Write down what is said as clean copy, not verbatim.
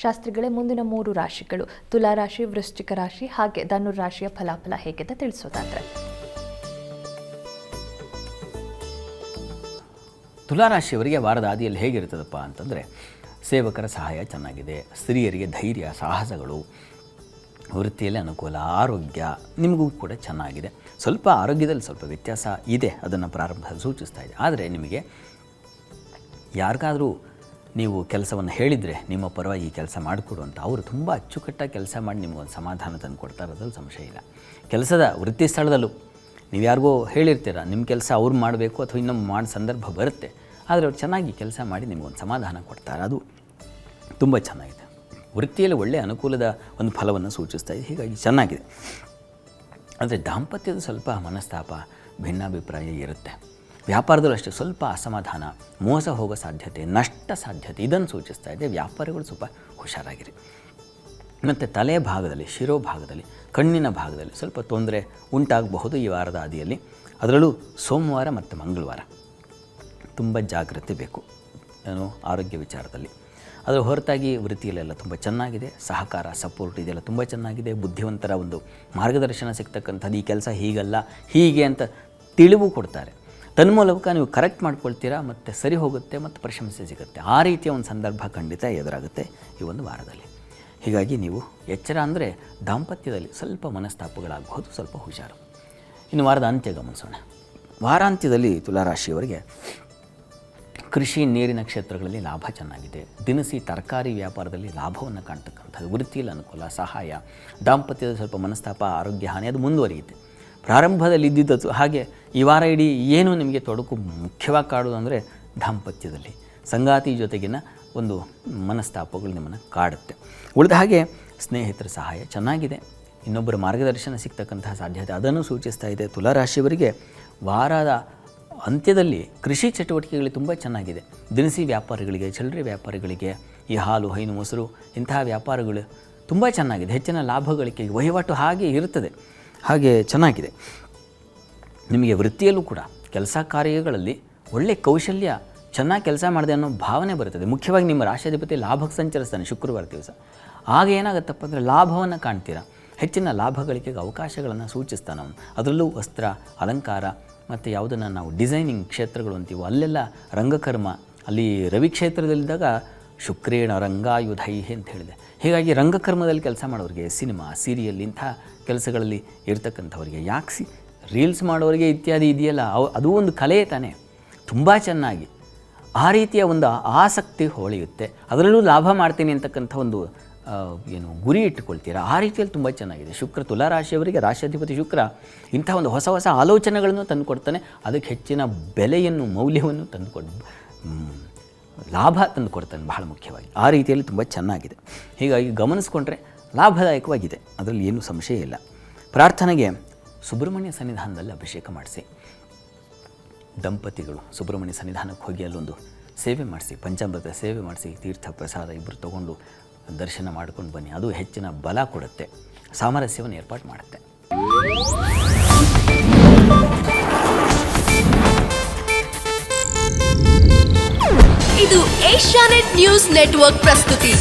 ಶಾಸ್ತ್ರಿಗಳೇ, ಮುಂದಿನ 3 ರಾಶಿಗಳು ತುಲಾ ರಾಶಿ, ವೃಶ್ಚಿಕ ರಾಶಿ ಹಾಗೆ ಧನುರ್ ರಾಶಿಯ ಫಲಾಫಲ ಹೇಗೆ ಅಂತ ತಿಳಿಸೋದಾದ್ರೆ? ತುಲಾರಾಶಿಯವರಿಗೆ ವಾರದ ಆದಿಯಲ್ಲಿ ಹೇಗಿರ್ತದಪ್ಪ ಅಂತಂದರೆ, ಸೇವಕರ ಸಹಾಯ ಚೆನ್ನಾಗಿದೆ, ಸ್ತ್ರೀಯರಿಗೆ ಧೈರ್ಯ ಸಾಹಸಗಳು, ವೃತ್ತಿಯಲ್ಲಿ ಅನುಕೂಲ, ಆರೋಗ್ಯ ನಿಮಗೂ ಕೂಡ ಚೆನ್ನಾಗಿದೆ. ಸ್ವಲ್ಪ ಆರೋಗ್ಯದಲ್ಲಿ ಸ್ವಲ್ಪ ವ್ಯತ್ಯಾಸ ಇದೆ, ಅದನ್ನು ಪ್ರಾರಂಭ ಸೂಚಿಸ್ತಾ ಇದೆ. ಆದರೆ ನಿಮಗೆ ಯಾರಿಗಾದರೂ ನೀವು ಕೆಲಸವನ್ನು ಹೇಳಿದರೆ ನಿಮ್ಮ ಪರವಾಗಿ ಈ ಕೆಲಸ ಮಾಡಿಕೊಡು ಅಂತ ಅವರು ತುಂಬ ಅಚ್ಚುಕಟ್ಟಾಗಿ ಕೆಲಸ ಮಾಡಿ ನಿಮಗೊಂದು ಸಮಾಧಾನ ತಂದು ಕೊಡ್ತಾರೆ, ಅದ್ರಲ್ಲಿ ಸಂಶಯ ಇಲ್ಲ. ಕೆಲಸದ ವೃತ್ತಿ ಸ್ಥಳದಲ್ಲೂ ನೀವು ಯಾರಿಗೋ ಹೇಳಿರ್ತೀರ ನಿಮ್ಮ ಕೆಲಸ ಅವ್ರು ಮಾಡಬೇಕು ಅಥವಾ ಇನ್ನೊಮ್ಮೆ ಮಾಡೋ ಸಂದರ್ಭ ಬರುತ್ತೆ, ಆದರೆ ಅವ್ರು ಚೆನ್ನಾಗಿ ಕೆಲಸ ಮಾಡಿ ನಿಮಗೊಂದು ಸಮಾಧಾನ ಕೊಡ್ತಾರೆ, ಅದು ತುಂಬ ಚೆನ್ನಾಗಿದೆ. ವೃತ್ತಿಯಲ್ಲಿ ಒಳ್ಳೆಯ ಅನುಕೂಲದ ಒಂದು ಫಲವನ್ನು ಸೂಚಿಸ್ತಾ ಇದೆ, ಹೀಗಾಗಿ ಚೆನ್ನಾಗಿದೆ. ಆದರೆ ದಾಂಪತ್ಯದ ಸ್ವಲ್ಪ ಮನಸ್ತಾಪ, ಭಿನ್ನಾಭಿಪ್ರಾಯ ಇರುತ್ತೆ. ವ್ಯಾಪಾರದಲ್ಲೂ ಅಷ್ಟೇ ಸ್ವಲ್ಪ ಅಸಮಾಧಾನ, ಮೋಸ ಹೋಗೋ ಸಾಧ್ಯತೆ, ನಷ್ಟ ಸಾಧ್ಯತೆ ಇದನ್ನು ಸೂಚಿಸ್ತಾ ಇದೆ. ವ್ಯಾಪಾರಿಗಳು ಸ್ವಲ್ಪ ಹುಷಾರಾಗಿರಿ. ಮತ್ತು ತಲೆ ಭಾಗದಲ್ಲಿ, ಶಿರೋಭಾಗದಲ್ಲಿ, ಕಣ್ಣಿನ ಭಾಗದಲ್ಲಿ ಸ್ವಲ್ಪ ತೊಂದರೆ ಉಂಟಾಗಬಹುದು ಈ ವಾರದ ಆದಿಯಲ್ಲಿ. ಅದರಲ್ಲೂ ಸೋಮವಾರ ಮತ್ತು ಮಂಗಳವಾರ ತುಂಬ ಜಾಗ್ರತೆ ಬೇಕು ಆರೋಗ್ಯ ವಿಚಾರದಲ್ಲಿ. ಅದರ ಹೊರತಾಗಿ ವೃತ್ತಿಯಲ್ಲೆಲ್ಲ ತುಂಬ ಚೆನ್ನಾಗಿದೆ. ಸಹಕಾರ, ಸಪೋರ್ಟ್ ಇದೆಲ್ಲ ತುಂಬ ಚೆನ್ನಾಗಿದೆ. ಬುದ್ಧಿವಂತರ ಒಂದು ಮಾರ್ಗದರ್ಶನ ಸಿಗ್ತಕ್ಕಂಥದ್ದು, ಈ ಕೆಲಸ ಹೀಗಲ್ಲ ಹೀಗೆ ಅಂತ ತಿಳಿವು ಕೊಡ್ತಾರೆ. ತನ್ಮೂಲಕ ನೀವು ಕರೆಕ್ಟ್ ಮಾಡ್ಕೊಳ್ತೀರಾ ಮತ್ತು ಸರಿ ಹೋಗುತ್ತೆ ಮತ್ತು ಪ್ರಶಂಸೆ ಸಿಗುತ್ತೆ. ಆ ರೀತಿಯ ಒಂದು ಸಂದರ್ಭ ಖಂಡಿತ ಎದುರಾಗುತ್ತೆ ಈ ಒಂದು ವಾರದಲ್ಲಿ. ಹೀಗಾಗಿ ನೀವು ಎಚ್ಚರ ಅಂದರೆ ದಾಂಪತ್ಯದಲ್ಲಿ ಸ್ವಲ್ಪ ಮನಸ್ತಾಪಗಳಾಗಬಹುದು, ಸ್ವಲ್ಪ ಹುಷಾರು. ಇನ್ನು ವಾರದ ಅಂತ್ಯ ಗಮನಿಸೋಣ. ವಾರಾಂತ್ಯದಲ್ಲಿ ತುಲಾರಾಶಿಯವರಿಗೆ ಕೃಷಿ, ನೀರಿನ ಕ್ಷೇತ್ರಗಳಲ್ಲಿ ಲಾಭ ಚೆನ್ನಾಗಿದೆ. ದಿನಸಿ, ತರಕಾರಿ ವ್ಯಾಪಾರದಲ್ಲಿ ಲಾಭವನ್ನು ಕಾಣ್ತಕ್ಕಂಥದ್ದು, ವೃತ್ತಿಯಲ್ಲಿ ಅನುಕೂಲ, ಸಹಾಯ. ದಾಂಪತ್ಯದ ಸ್ವಲ್ಪ ಮನಸ್ತಾಪ, ಆರೋಗ್ಯ ಹಾನಿ ಅದು ಮುಂದುವರಿಯುತ್ತೆ. ಪ್ರಾರಂಭದಲ್ಲಿ ಇದ್ದಿದ್ದು ಹಾಗೆ ಈ ವಾರ ಇಡೀ ಏನು ನಿಮಗೆ ತೊಡಕು ಮುಖ್ಯವಾಗಿ ಕಾಡೋದು ಅಂದರೆ ದಾಂಪತ್ಯದಲ್ಲಿ ಸಂಗಾತಿ ಜೊತೆಗಿನ ಒಂದು ಮನಸ್ತಾಪಗಳು ನಿಮ್ಮನ್ನು ಕಾಡುತ್ತೆ. ಉಳಿದ ಹಾಗೆ ಸ್ನೇಹಿತರ ಸಹಾಯ ಚೆನ್ನಾಗಿದೆ. ಇನ್ನೊಬ್ಬರ ಮಾರ್ಗದರ್ಶನ ಸಿಗ್ತಕ್ಕಂತಹ ಸಾಧ್ಯತೆ ಅದನ್ನು ಸೂಚಿಸ್ತಾ ಇದೆ. ತುಲಾರಾಶಿಯವರಿಗೆ ವಾರದ ಅಂತ್ಯದಲ್ಲಿ ಕೃಷಿ ಚಟುವಟಿಕೆಗಳು ತುಂಬ ಚೆನ್ನಾಗಿದೆ. ದಿನಸಿ ವ್ಯಾಪಾರಿಗಳಿಗೆ, ಚಿಲ್ಲರೆ ವ್ಯಾಪಾರಿಗಳಿಗೆ, ಈ ಹಾಲು, ಹೈನು, ಮೊಸರು ಇಂತಹ ವ್ಯಾಪಾರಗಳು ತುಂಬ ಚೆನ್ನಾಗಿದೆ. ಹೆಚ್ಚಿನ ಲಾಭ ಗಳಿಕೆ, ವಹಿವಾಟು ಹಾಗೆ ಇರುತ್ತದೆ, ಹಾಗೆ ಚೆನ್ನಾಗಿದೆ. ನಿಮಗೆ ವೃತ್ತಿಯಲ್ಲೂ ಕೂಡ ಕೆಲಸ ಕಾರ್ಯಗಳಲ್ಲಿ ಒಳ್ಳೆಯ ಕೌಶಲ್ಯ, ಚೆನ್ನಾಗಿ ಕೆಲಸ ಮಾಡಿದೆ ಅನ್ನೋ ಭಾವನೆ ಬರುತ್ತದೆ. ಮುಖ್ಯವಾಗಿ ನಿಮ್ಮ ರಾಶಿಯಾಧಿಪತಿ ಲಾಭಕ್ಕೆ ಸಂಚರಿಸ್ತಾನೆ ಶುಕ್ರವಾರ ದಿವಸ. ಆಗ ಏನಾಗುತ್ತಪ್ಪ ಅಂದರೆ ಲಾಭವನ್ನು ಕಾಣ್ತೀರಾ, ಹೆಚ್ಚಿನ ಲಾಭ ಗಳಿಕೆಗೆ ಅವಕಾಶಗಳನ್ನು ಸೂಚಿಸ್ತಾನೆ ಅವನು. ಅದರಲ್ಲೂ ವಸ್ತ್ರ, ಅಲಂಕಾರ ಮತ್ತು ಯಾವುದನ್ನು ನಾವು ಡಿಸೈನಿಂಗ್ ಕ್ಷೇತ್ರಗಳು ಅಂತೀವೋ ಅಲ್ಲೆಲ್ಲ ರಂಗಕರ್ಮ, ಅಲ್ಲಿ ರವಿ ಕ್ಷೇತ್ರದಲ್ಲಿದ್ದಾಗ ಶುಕ್ರೇಣ ರಂಗಾಯುಧೈ ಅಂತ ಹೇಳಿದೆ. ಹೀಗಾಗಿ ರಂಗಕರ್ಮದಲ್ಲಿ ಕೆಲಸ ಮಾಡೋರಿಗೆ, ಸಿನಿಮಾ, ಸೀರಿಯಲ್ ಇಂಥ ಕೆಲಸಗಳಲ್ಲಿ ಇರ್ತಕ್ಕಂಥವ್ರಿಗೆ, ರೀಲ್ಸ್ ಮಾಡೋರಿಗೆ ಇತ್ಯಾದಿ ಇದೆಯಲ್ಲ, ಅದು ಒಂದು ಕಲೆ ತಾನೇ, ತುಂಬ ಚೆನ್ನಾಗಿ ಆ ರೀತಿಯ ಒಂದು ಆಸಕ್ತಿ ಹೊಳೆಯುತ್ತೆ. ಅದರಲ್ಲೂ ಲಾಭ ಮಾಡ್ತೀನಿ ಅಂತಕ್ಕಂಥ ಒಂದು ಗುರಿ ಇಟ್ಟುಕೊಳ್ತೀರಾ, ಆ ರೀತಿಯಲ್ಲಿ ತುಂಬ ಚೆನ್ನಾಗಿದೆ. ಶುಕ್ರ, ತುಲಾರಾಶಿಯವರಿಗೆ ರಾಶಿಯಾಧಿಪತಿ ಶುಕ್ರ ಇಂಥ ಒಂದು ಹೊಸ ಹೊಸ ಆಲೋಚನೆಗಳನ್ನು ತಂದುಕೊಡ್ತಾನೆ. ಅದಕ್ಕೆ ಹೆಚ್ಚಿನ ಬೆಲೆಯನ್ನು, ಮೌಲ್ಯವನ್ನು ಲಾಭ ತಂದು ಕೊಡ್ತಾನೆ ಬಹಳ ಮುಖ್ಯವಾಗಿ. ಆ ರೀತಿಯಲ್ಲಿ ತುಂಬ ಚೆನ್ನಾಗಿದೆ. ಹೀಗಾಗಿ ಗಮನಿಸ್ಕೊಂಡ್ರೆ ಲಾಭದಾಯಕವಾಗಿದೆ, ಅದರಲ್ಲಿ ಏನೂ ಸಂಶಯ ಇಲ್ಲ. ಪ್ರಾರ್ಥನೆಗೆ ಸುಬ್ರಹ್ಮಣ್ಯ ಸನ್ನಿಧಾನದಲ್ಲಿ ಅಭಿಷೇಕ ಮಾಡಿಸಿ. ದಂಪತಿಗಳು ಸುಬ್ರಹ್ಮಣ್ಯ ಸನ್ನಿಧಾನಕ್ಕೆ ಹೋಗಿ ಅಲ್ಲೊಂದು ಸೇವೆ ಮಾಡಿಸಿ, ಪಂಚಾಮೃತ ಸೇವೆ ಮಾಡಿಸಿ, ತೀರ್ಥ ಪ್ರಸಾದ ಇಬ್ಬರು ತೊಗೊಂಡು ದರ್ಶನ ಮಾಡ್ಕೊಂಡು ಬನ್ನಿ. ಅದು ಹೆಚ್ಚಿನ ಬಲ ಕೊಡುತ್ತೆ, ಸಾಮರಸ್ಯವನ್ನು ಏರ್ಪಾಡು ಮಾಡುತ್ತೆ. ಇದು ಏಷ್ಯಾನೆಟ್ ನ್ಯೂಸ್ ನೆಟ್ವರ್ಕ್ ಪ್ರಸ್ತುತಿ.